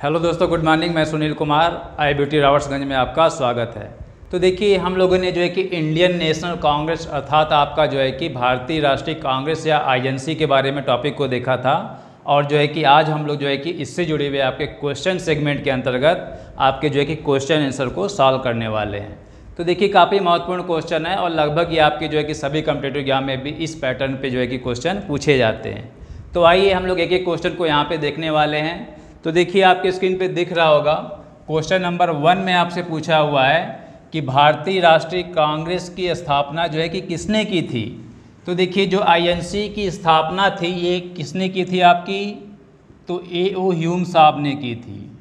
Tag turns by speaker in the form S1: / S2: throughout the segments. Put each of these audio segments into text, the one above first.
S1: Hello दोस्तों, good morning. मैं Sunil Kumar, IBT Robertsganj में आपका स्वागत है। तो देखिए, हम लोगों ने जो है कि इंडियन नेशनल कांग्रेस अर्थात आपका जो है कि भारतीय राष्ट्रीय कांग्रेस या INC के बारे में टॉपिक को देखा था। और जो है कि आज हम लोग जो है कि इससे जुड़े हुए आपके क्वेश्चन सेगमेंट के अंतर्गत आपके जो है कि क्वेश्चन आंसर को सॉल्व करने वाले हैं। तो देखिए, काफ़ी महत्वपूर्ण क्वेश्चन है और लगभग ये आपके जो है कि सभी कॉम्पिटिटिव एग्जाम में भी इस पैटर्न पे जो है कि क्वेश्चन पूछे जाते हैं। तो आइए हम लोग एक एक क्वेश्चन को यहाँ पे देखने वाले हैं। तो देखिए, आपके स्क्रीन पे दिख रहा होगा, क्वेश्चन नंबर 1 में आपसे पूछा हुआ है कि भारतीय राष्ट्रीय कांग्रेस की स्थापना जो है कि किसने की थी। तो देखिए, जो INC की स्थापना थी ये किसने की थी आपकी, तो A.O. ह्यूम साहब ने की थी।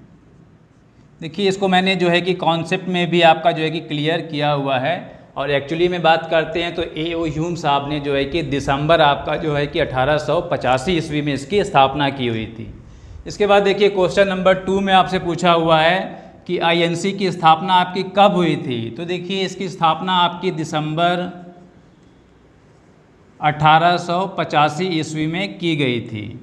S1: देखिए, इसको मैंने जो है कि कॉन्सेप्ट में भी आपका जो है कि क्लियर किया हुआ है। और एक्चुअली में बात करते हैं तो A.O. ह्यूम साहब ने जो है कि दिसंबर आपका जो है कि 1885 ईस्वी में इसकी स्थापना की हुई थी। इसके बाद देखिए, क्वेश्चन नंबर 2 में आपसे पूछा हुआ है कि INC की स्थापना आपकी कब हुई थी। तो देखिए, इसकी स्थापना आपकी दिसंबर 1885 ईस्वी में की गई थी।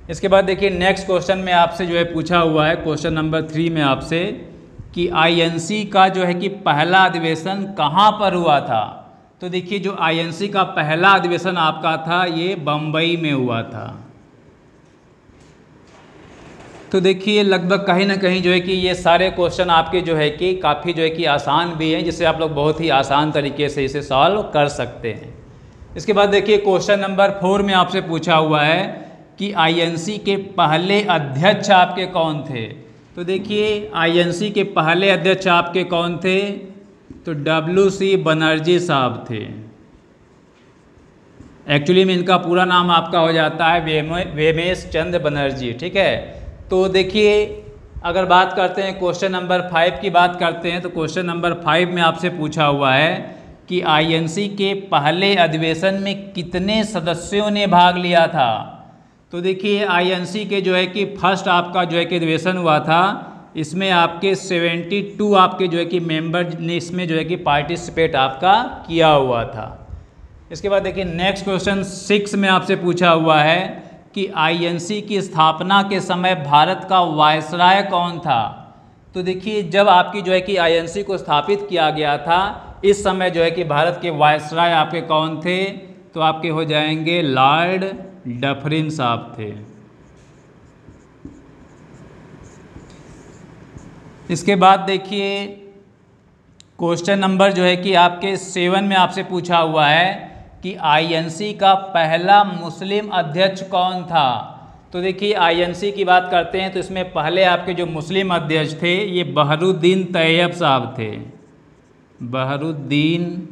S1: इसके बाद देखिए, नेक्स्ट क्वेश्चन में आपसे जो है पूछा हुआ है क्वेश्चन नंबर 3 में आपसे कि INC का जो है कि पहला अधिवेशन कहाँ पर हुआ था। तो देखिए, जो INC का पहला अधिवेशन आपका था ये बम्बई में हुआ था। तो देखिए, लगभग कहीं ना कहीं जो है कि ये सारे क्वेश्चन आपके जो है कि काफ़ी जो है कि आसान भी हैं, जिससे आप लोग बहुत ही आसान तरीके से इसे सॉल्व कर सकते हैं। इसके बाद देखिए, क्वेश्चन नंबर 4 में आपसे पूछा हुआ है कि INC के पहले अध्यक्ष आपके कौन थे। तो देखिए, INC के पहले अध्यक्ष आपके कौन थे, तो WC बनर्जी साहब थे। एक्चुअली में इनका पूरा नाम आपका हो जाता है वेमेश चंद्र बनर्जी, ठीक है। तो देखिए, अगर बात करते हैं क्वेश्चन नंबर 5 की बात करते हैं, तो क्वेश्चन नंबर 5 में आपसे पूछा हुआ है कि INC के पहले अधिवेशन में कितने सदस्यों ने भाग लिया था। तो देखिए, INC के जो है कि फर्स्ट आपका जो है कि अधिवेशन हुआ था, इसमें आपके 72 आपके जो है कि मेंबर ने इसमें जो है कि पार्टिसिपेट आपका किया हुआ था। इसके बाद देखिए, नेक्स्ट क्वेश्चन 6 में आपसे पूछा हुआ है कि INC की स्थापना के समय भारत का वायसराय कौन था। तो देखिए, जब आपकी जो है कि INC को स्थापित किया गया था, इस समय जो है कि भारत के वायसराय आपके कौन थे, तो आपके हो जाएंगे लॉर्ड डफरिन साहब थे। इसके बाद देखिए, क्वेश्चन नंबर जो है कि आपके 7 में आपसे पूछा हुआ है कि INC का पहला मुस्लिम अध्यक्ष कौन था। तो देखिए, INC की बात करते हैं तो इसमें पहले आपके जो मुस्लिम अध्यक्ष थे ये बहरुद्दीन तैयब साहब थे। बहरुद्दीन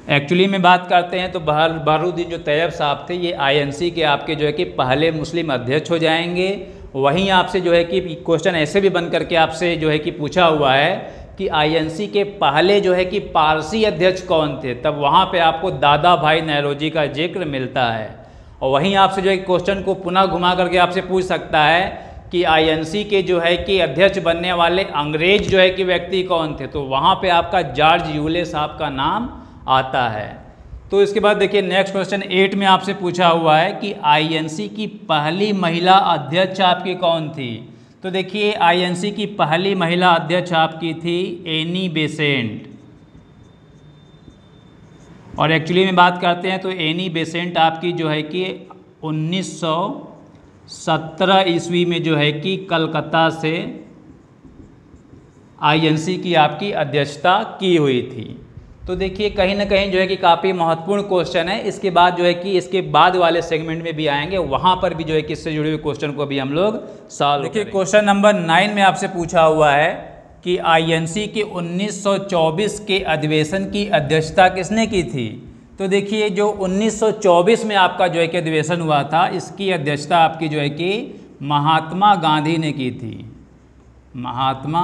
S1: एक्चुअली में बात करते हैं तो बहरुद्दीन जो तैयब साहब थे ये INC के आपके जो है कि पहले मुस्लिम अध्यक्ष हो जाएंगे। वहीं आपसे जो है कि क्वेश्चन ऐसे भी बन करके आपसे जो है कि पूछा हुआ है कि INC के पहले जो है कि पारसी अध्यक्ष कौन थे, तब वहाँ पे आपको दादा भाई नौरोजी का जिक्र मिलता है। और वहीं आपसे जो है क्वेश्चन को पुनः घुमा करके आपसे पूछ सकता है कि INC के जो है कि अध्यक्ष बनने वाले अंग्रेज जो है कि व्यक्ति कौन थे, तो वहाँ पे आपका जॉर्ज यूले साहब का नाम आता है। तो इसके बाद देखिए, नेक्स्ट क्वेश्चन 8 में आपसे पूछा हुआ है कि INC की पहली महिला अध्यक्ष आपकी कौन थी। तो देखिए, INC की पहली महिला अध्यक्ष आपकी थी एनी बेसेंट। और एक्चुअली में बात करते हैं तो एनी बेसेंट आपकी जो है कि 1917 ईस्वी में जो है कि कलकत्ता से INC की आपकी अध्यक्षता की हुई थी। तो देखिए, कहीं ना कहीं जो है कि काफ़ी महत्वपूर्ण क्वेश्चन है। इसके बाद जो है कि इसके बाद वाले सेगमेंट में भी आएंगे, वहाँ पर भी जो है कि इससे जुड़े हुए क्वेश्चन को भी हम लोग सॉल्व देखिए, क्वेश्चन नंबर 9 में आपसे पूछा हुआ है कि INC के 1924 के अधिवेशन की अध्यक्षता किसने की थी। तो देखिए, जो 1924 में आपका जो है कि अधिवेशन हुआ था, इसकी अध्यक्षता आपकी जो है कि महात्मा गांधी ने की थी। महात्मा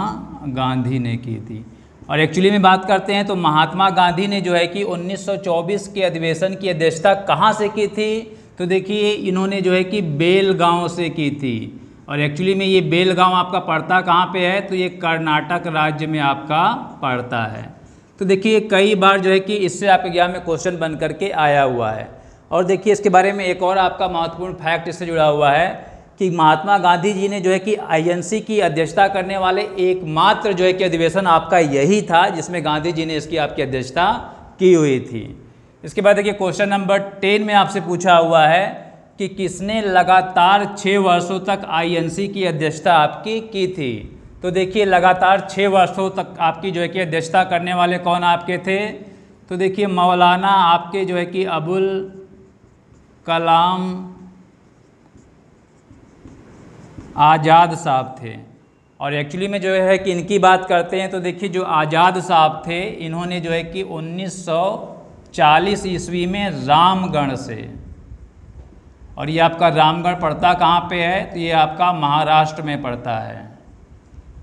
S1: गांधी ने की थी। और एक्चुअली में बात करते हैं तो महात्मा गांधी ने जो है कि 1924 के अधिवेशन की अध्यक्षता कहाँ से की थी। तो देखिए, इन्होंने जो है कि बेलगांव से की थी। और एक्चुअली में ये बेलगांव आपका पड़ता कहाँ पे है, तो ये कर्नाटक राज्य में आपका पड़ता है। तो देखिए, कई बार जो है कि इससे आपके एग्जाम में क्वेश्चन बन करके आया हुआ है। और देखिए इसके बारे में एक और आपका महत्वपूर्ण फैक्ट इससे जुड़ा हुआ है कि महात्मा गांधी जी ने जो है कि आईएनसी की अध्यक्षता करने वाले एकमात्र जो है कि अधिवेशन आपका यही था जिसमें गांधी जी ने इसकी आपकी अध्यक्षता की हुई थी। इसके बाद देखिए क्वेश्चन नंबर 10 में आपसे पूछा हुआ है कि किसने लगातार 6 वर्षों तक आईएनसी की अध्यक्षता आपकी की थी। तो देखिए लगातार 6 वर्षों तक आपकी जो है कि अध्यक्षता करने वाले कौन आपके थे। तो देखिए मौलाना आपके जो है कि अबुल कलाम आज़ाद साहब थे। और एक्चुअली में जो है कि इनकी बात करते हैं तो देखिए जो आज़ाद साहब थे इन्होंने जो है कि 1940 ईस्वी में रामगढ़ से, और ये आपका रामगढ़ पड़ता कहाँ पे है, तो ये आपका महाराष्ट्र में पड़ता है।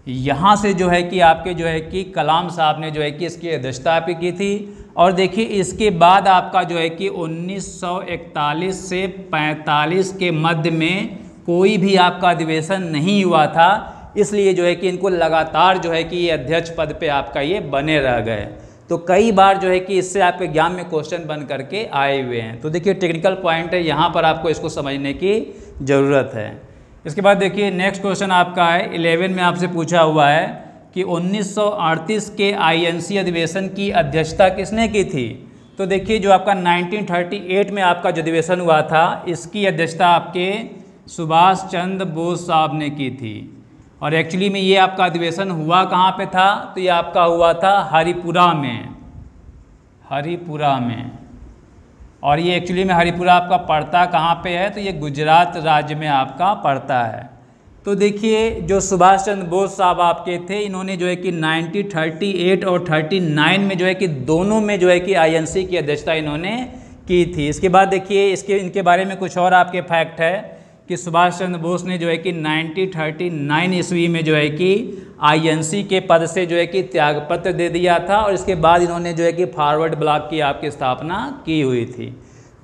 S1: यहाँ से जो है कि आपके जो है कि कलाम साहब ने जो है कि इसकी अध्यक्षता भी की थी। और देखिए इसके बाद आपका जो है कि 1941 से 45 के मध्य में कोई भी आपका अधिवेशन नहीं हुआ था, इसलिए जो है कि इनको लगातार जो है कि ये अध्यक्ष पद पे आपका ये बने रह गए। तो कई बार जो है कि इससे आपके एग्जाम में क्वेश्चन बन करके आए हुए हैं। तो देखिए टेक्निकल पॉइंट है, यहाँ पर आपको इसको समझने की ज़रूरत है। इसके बाद देखिए नेक्स्ट क्वेश्चन आपका है 11 में आपसे पूछा हुआ है कि 1938 के आईएनसी अधिवेशन की अध्यक्षता किसने की थी। तो देखिए जो आपका 1938 में आपका जो अधिवेशन हुआ था इसकी अध्यक्षता आपके सुभाष चंद्र बोस साहब ने की थी। और एक्चुअली में ये आपका अधिवेशन हुआ कहाँ पे था, तो ये आपका हुआ था हरिपुरा में, हरिपुरा में। और ये एक्चुअली में हरिपुरा आपका पड़ता कहाँ पे है, तो ये गुजरात राज्य में आपका पड़ता है। तो देखिए जो सुभाष चंद्र बोस साहब आपके थे इन्होंने जो है कि 1938 और 39 में जो है कि दोनों में जो है कि आईएनसी की अध्यक्षता इन्होंने की थी। इसके बाद देखिए इनके बारे में कुछ और आपके फैक्ट है कि सुभाष चंद्र बोस ने जो है कि 1939 ईस्वी में जो है कि आईएनसी के पद से जो है कि त्यागपत्र दे दिया था, और इसके बाद इन्होंने जो है कि फॉरवर्ड ब्लॉक की आपकी स्थापना की हुई थी।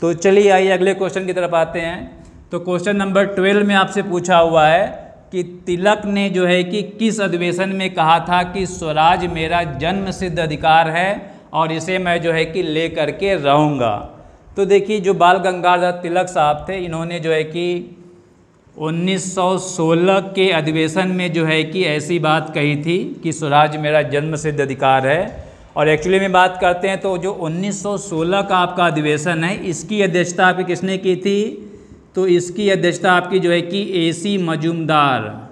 S1: तो चलिए आइए अगले क्वेश्चन की तरफ आते हैं। तो क्वेश्चन नंबर 12 में आपसे पूछा हुआ है कि तिलक ने जो है कि किस अधिवेशन में कहा था कि स्वराज मेरा जन्म सिद्ध अधिकार है और इसे मैं जो है कि ले करके रहूँगा। तो देखिए जो बाल गंगाधर तिलक साहब थे इन्होंने जो है कि 1916 के अधिवेशन में जो है कि ऐसी बात कही थी कि स्वराज मेरा जन्म सिद्ध अधिकार है। और एक्चुअली में बात करते हैं तो जो 1916 का आपका अधिवेशन है इसकी अध्यक्षता आपकी किसने की थी, तो इसकी अध्यक्षता आपकी जो है कि AC मजूमदार,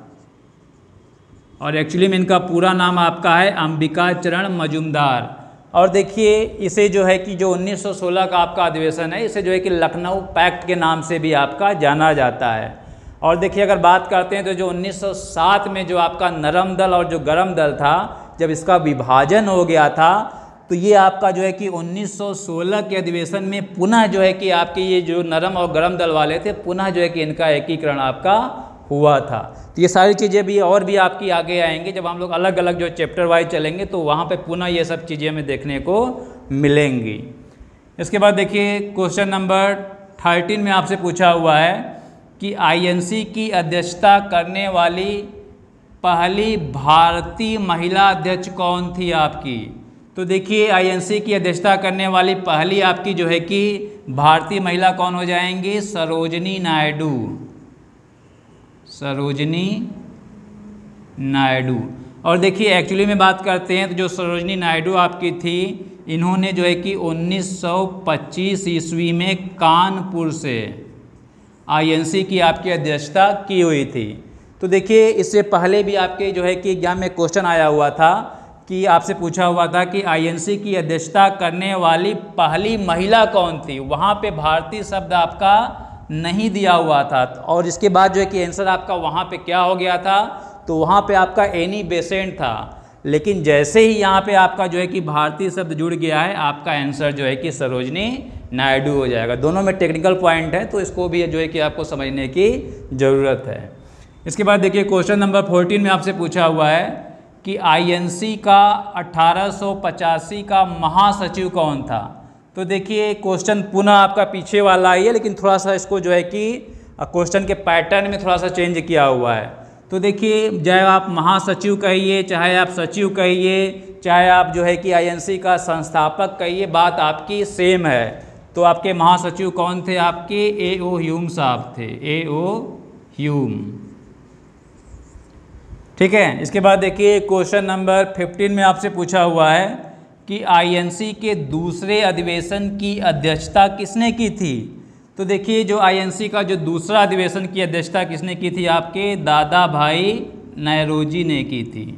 S1: और एक्चुअली में इनका पूरा नाम आपका है अंबिका चरण मजूमदार। और देखिए इसे जो है कि जो 1916 का आपका अधिवेशन है इसे जो है कि लखनऊ पैक्ट के नाम से भी आपका जाना जाता है। और देखिए अगर बात करते हैं तो जो 1907 में जो आपका नरम दल और जो गरम दल था जब इसका विभाजन हो गया था तो ये आपका जो है कि 1916 के अधिवेशन में पुनः जो है कि आपके ये जो नरम और गरम दल वाले थे पुनः जो है कि इनका एकीकरण आपका हुआ था। तो ये सारी चीज़ें भी और भी आपकी आगे आएंगी जब हम लोग अलग अलग जो चैप्टर वाइज चलेंगे तो वहाँ पे पुनः ये सब चीज़ें हमें देखने को मिलेंगी। इसके बाद देखिए क्वेश्चन नंबर 13 में आपसे पूछा हुआ है कि आईएनसी की अध्यक्षता करने वाली पहली भारतीय महिला अध्यक्ष कौन थी आपकी। तो देखिए आईएनसी की अध्यक्षता करने वाली पहली आपकी जो है कि भारतीय महिला कौन हो जाएंगी, सरोजनी नायडू, सरोजनी नायडू। और देखिए एक्चुअली में बात करते हैं तो जो सरोजनी नायडू आपकी थी इन्होंने जो है कि 1925 ईस्वी में कानपुर से आईएनसी की आपकी अध्यक्षता की हुई थी। तो देखिए इससे पहले भी आपके जो है कि एग्जाम में क्वेश्चन आया हुआ था कि आपसे पूछा हुआ था कि आईएनसी की अध्यक्षता करने वाली पहली महिला कौन थी, वहाँ पे भारतीय शब्द आपका नहीं दिया हुआ था। और इसके बाद जो है कि आंसर आपका वहाँ पे क्या हो गया था, तो वहाँ पे आपका एनी बेसेंट था। लेकिन जैसे ही यहाँ पे आपका जो है कि भारतीय शब्द जुड़ गया है आपका आंसर जो है कि सरोजनी नायडू हो जाएगा। दोनों में टेक्निकल पॉइंट है तो इसको भी जो है कि आपको समझने की ज़रूरत है। इसके बाद देखिए क्वेश्चन नंबर 14 में आपसे पूछा हुआ है कि आईएनसी का 1885 का महासचिव कौन था। तो देखिए क्वेश्चन पुनः आपका पीछे वाला ही है लेकिन थोड़ा सा इसको जो है कि क्वेश्चन के पैटर्न में थोड़ा सा चेंज किया हुआ है। तो देखिए चाहे आप महासचिव कहिए, चाहे आप सचिव कहिए, चाहे आप जो है कि आईएनसी का संस्थापक कहिए, बात आपकी सेम है। तो आपके महासचिव कौन थे? आपके A.O. ह्यूम साहब थे, A.O. ह्यूम। ठीक है। इसके बाद देखिए क्वेश्चन नंबर 15 में आपसे पूछा हुआ है कि आईएनसी के दूसरे अधिवेशन की अध्यक्षता किसने की थी? तो देखिए जो आईएनसी का जो दूसरा अधिवेशन की अध्यक्षता किसने की थी? आपके दादा भाई नौरोजी ने की थी।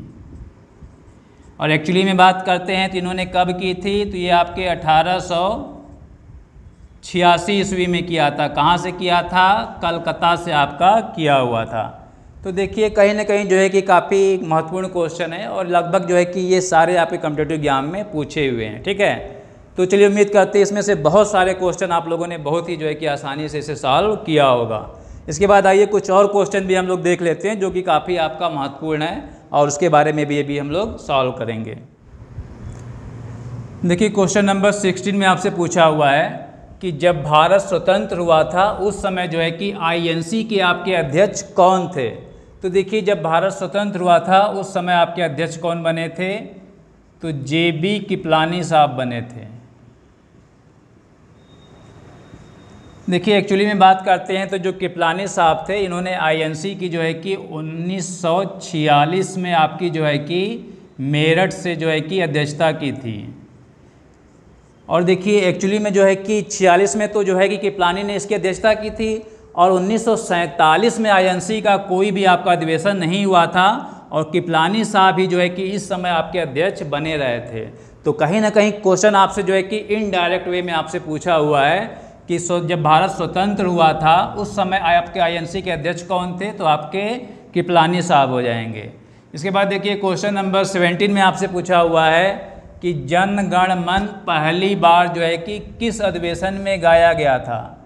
S1: और एक्चुअली में बात करते हैं तो इन्होंने कब की थी? तो ये आपके 1886 ईस्वी में किया था। कहाँ से किया था? कलकत्ता से आपका किया हुआ था। तो देखिए कहीं ना कहीं जो है कि काफ़ी महत्वपूर्ण क्वेश्चन है और लगभग जो है कि ये सारे आपके कॉम्पिटिटिव एग्जाम में पूछे हुए हैं। ठीक है, तो चलिए उम्मीद करते हैं इसमें से बहुत सारे क्वेश्चन आप लोगों ने बहुत ही जो है कि आसानी से इसे सॉल्व किया होगा। इसके बाद आइए कुछ और क्वेश्चन भी हम लोग देख लेते हैं जो कि काफ़ी आपका महत्वपूर्ण है और उसके बारे में भी ये भी हम लोग सॉल्व करेंगे। देखिए क्वेश्चन नंबर 16 में आपसे पूछा हुआ है कि जब भारत स्वतंत्र हुआ था उस समय जो है कि आईएनसी के आपके अध्यक्ष कौन थे? तो देखिए जब भारत स्वतंत्र हुआ था उस समय आपके अध्यक्ष कौन बने थे? तो JB कृपलानी साहब बने थे। देखिए एक्चुअली में बात करते हैं तो जो कृपलानी साहब थे इन्होंने आईएनसी की जो है कि 1946 में आपकी जो है कि मेरठ से जो है कि अध्यक्षता की थी। और देखिए एक्चुअली में जो है कि 46 में तो जो है कि कृपलानी ने इसकी अध्यक्षता की थी और 1947 में आईएनसी का कोई भी आपका अधिवेशन नहीं हुआ था और कृपलानी साहब ही जो है कि इस समय आपके अध्यक्ष बने रहे थे। तो कहीं ना कहीं क्वेश्चन आपसे जो है कि इनडायरेक्ट वे में आपसे पूछा हुआ है कि जब भारत स्वतंत्र हुआ था उस समय आपके आईएनसी के अध्यक्ष कौन थे? तो आपके कृपलानी साहब हो जाएंगे। इसके बाद देखिए क्वेश्चन नंबर 17 में आपसे पूछा हुआ है कि जन गण मन पहली बार जो है कि किस अधिवेशन में गाया गया था?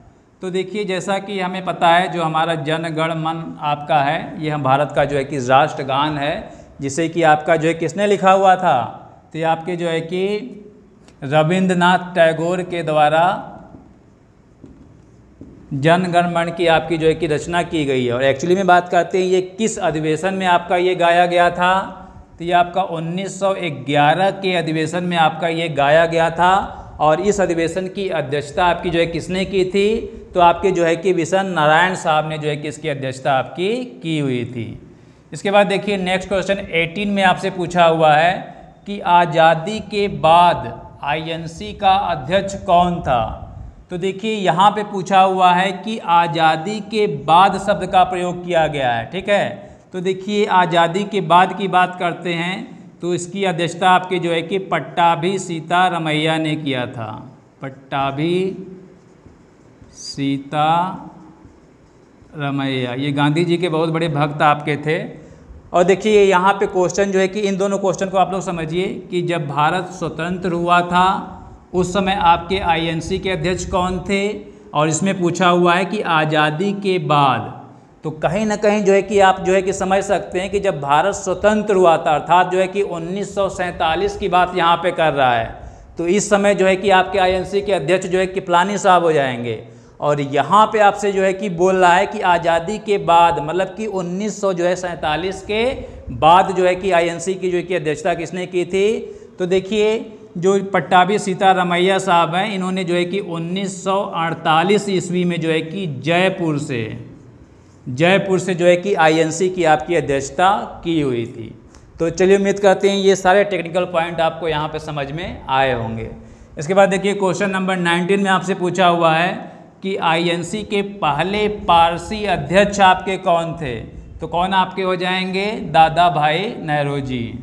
S1: तो देखिए जैसा कि हमें पता है जो हमारा जन गण मन आपका है ये हम भारत का जो है कि राष्ट्रगान है जिसे कि आपका जो है किसने लिखा हुआ था? तो ये आपके जो है कि रविंद्रनाथ टैगोर के द्वारा जन गण मन की आपकी जो है कि रचना की गई है। और एक्चुअली में बात करते हैं ये किस अधिवेशन में आपका ये गाया गया था? तो ये आपका 1911 के अधिवेशन में आपका ये गाया गया था और इस अधिवेशन की अध्यक्षता आपकी जो है किसने की थी? तो आपके जो है कि विशन नारायण साहब ने जो है कि इसकी अध्यक्षता आपकी की हुई थी। इसके बाद देखिए नेक्स्ट क्वेश्चन 18 में आपसे पूछा हुआ है कि आज़ादी के बाद आईएनसी का अध्यक्ष कौन था? तो देखिए यहाँ पे पूछा हुआ है कि आज़ादी के बाद शब्द का प्रयोग किया गया है। ठीक है, तो देखिए आज़ादी के बाद की बात करते हैं तो इसकी अध्यक्षता आपके जो है कि पट्टाभी सीतारमैया ने किया था। पट्टाभी सीतारमैया ये गांधी जी के बहुत बड़े भक्त आपके थे। और देखिए यहाँ पे क्वेश्चन जो है कि इन दोनों क्वेश्चन को आप लोग समझिए कि जब भारत स्वतंत्र हुआ था उस समय आपके आईएनसी के अध्यक्ष कौन थे? और इसमें पूछा हुआ है कि आज़ादी के बाद, तो कहीं ना कहीं जो है कि आप जो है कि समझ सकते हैं कि जब भारत स्वतंत्र हुआ था अर्थात जो है कि 1947 की बात यहाँ पे कर रहा है तो इस समय जो है कि आपके आईएनसी के अध्यक्ष जो है कृपलानी साहब हो जाएंगे। और यहाँ पे आपसे जो है कि बोल रहा है कि आज़ादी के बाद मतलब कि 1947 के बाद जो है कि आईएनसी की जो है कि अध्यक्षता किसने की थी? तो देखिए जो पट्टाभी सीतारमैया साहब हैं इन्होंने जो है कि 1948 ईस्वी में जो है कि जयपुर से जो है कि आईएनसी की आपकी अध्यक्षता की हुई थी। तो चलिए उम्मीद करते हैं ये सारे टेक्निकल पॉइंट आपको यहाँ पे समझ में आए होंगे। इसके बाद देखिए क्वेश्चन नंबर 19 में आपसे पूछा हुआ है कि आईएनसी के पहले पारसी अध्यक्ष आपके कौन थे? तो कौन आपके हो जाएंगे? दादा भाई नौरोजी।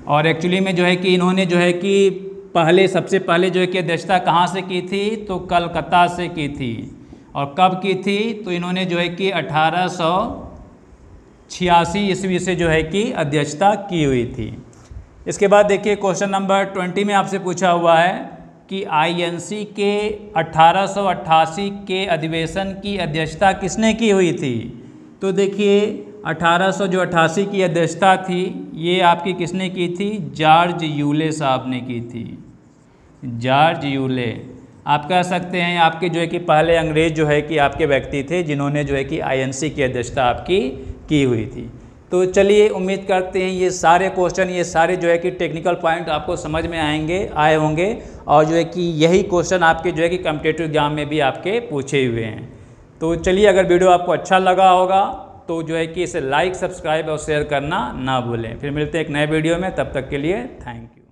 S1: और एक्चुअली में जो है कि इन्होंने जो है कि सबसे पहले जो है कि अध्यक्षता कहाँ से की थी? तो कलकत्ता से की थी। और कब की थी? तो इन्होंने जो है कि 1886 ईस्वी से जो है कि अध्यक्षता की हुई थी। इसके बाद देखिए क्वेश्चन नंबर 20 में आपसे पूछा हुआ है कि आईएनसी के 1888 के अधिवेशन की अध्यक्षता किसने की हुई थी? तो देखिए 1888 की अध्यक्षता थी ये आपकी किसने की थी? जॉर्ज यूले साहब ने की थी। जॉर्ज यूले आप कह सकते हैं आपके जो है कि पहले अंग्रेज जो है कि आपके व्यक्ति थे जिन्होंने जो है कि आईएनसी की अध्यक्षता आपकी की हुई थी। तो चलिए उम्मीद करते हैं ये सारे क्वेश्चन, ये सारे जो है कि टेक्निकल पॉइंट आपको समझ में आए होंगे और जो है कि यही क्वेश्चन आपके जो है कि कॉम्पिटिटिव एग्जाम में भी आपके पूछे हुए हैं। तो चलिए, अगर वीडियो आपको अच्छा लगा होगा तो जो है कि इसे लाइक, सब्सक्राइब और शेयर करना ना भूलें। फिर मिलते हैं एक नए वीडियो में, तब तक के लिए थैंक यू।